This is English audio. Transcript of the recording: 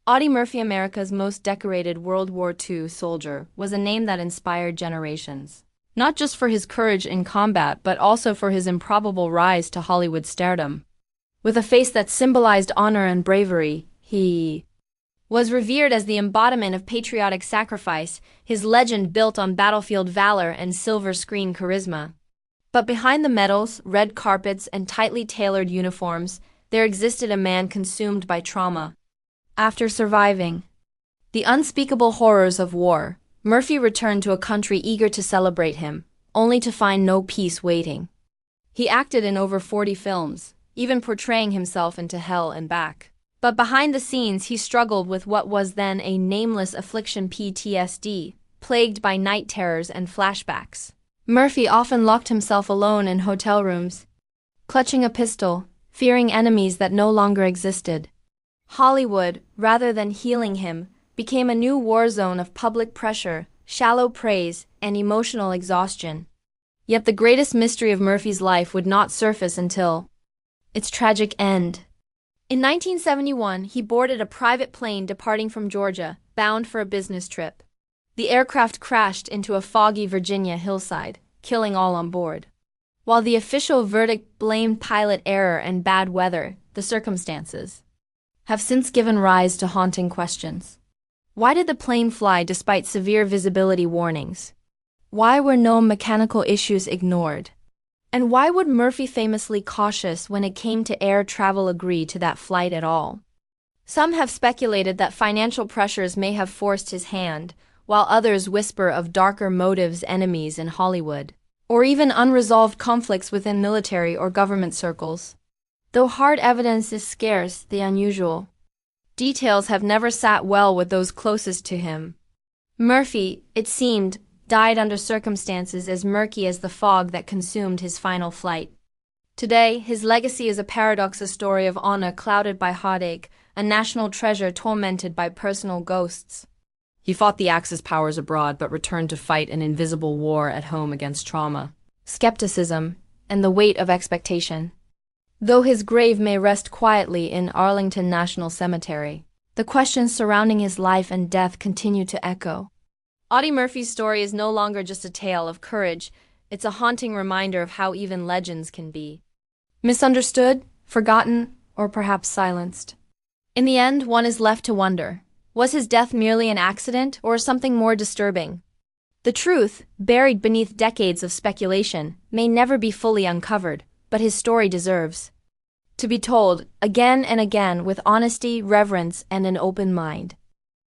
Audie Murphy, America's most decorated World War II soldier, was a name that inspired generations. Not just for his courage in combat, but also for his improbable rise to Hollywood stardom. With a face that symbolized honor and bravery, he was revered as the embodiment of patriotic sacrifice, his legend built on battlefield valor and silver screen charisma. But behind the medals, red carpets, and tightly tailored uniforms, there existed a man consumed by trauma. After surviving the unspeakable horrors of war, Murphy returned to a country eager to celebrate him, only to find no peace waiting. He acted in over 40 films, even portraying himself into hell and back. But behind the scenes, he struggled with what was then a nameless affliction, PTSD, plagued by night terrors and flashbacks. Murphy often locked himself alone in hotel rooms, clutching a pistol, fearing enemies that no longer existed. Hollywood, rather than healing him, became a new war zone of public pressure, shallow praise, and emotional exhaustion. Yet the greatest mystery of Murphy's life would not surface until its tragic end. In 1971, he boarded a private plane departing from Georgia, bound for a business trip. The aircraft crashed into a foggy Virginia hillside, killing all on board. While the official verdict blamed pilot error and bad weather, the circumstances have since given rise to haunting questions. Why did the plane fly despite severe visibility warnings? Why were no mechanical issues ignored? And why would Murphy, famously cautious when it came to air travel, agree to that flight at all? Some have speculated that financial pressures may have forced his hand, while others whisper of darker motives, enemies in Hollywood, or even unresolved conflicts within military or government circles. Though hard evidence is scarce, the unusual details have never sat well with those closest to him. Murphy, it seemed, died under circumstances as murky as the fog that consumed his final flight. Today, his legacy is a paradox, a story of honor clouded by heartache, a national treasure tormented by personal ghosts. He fought the Axis powers abroad but returned to fight an invisible war at home against trauma, skepticism, and the weight of expectation. Though his grave may rest quietly in Arlington National Cemetery, the questions surrounding his life and death continue to echo. Audie Murphy's story is no longer just a tale of courage, it's a haunting reminder of how even legends can be misunderstood, forgotten, or perhaps silenced. In the end, one is left to wonder, was his death merely an accident or something more disturbing? The truth, buried beneath decades of speculation, may never be fully uncovered, but his story deserves to be told again and again with honesty, reverence, and an open mind.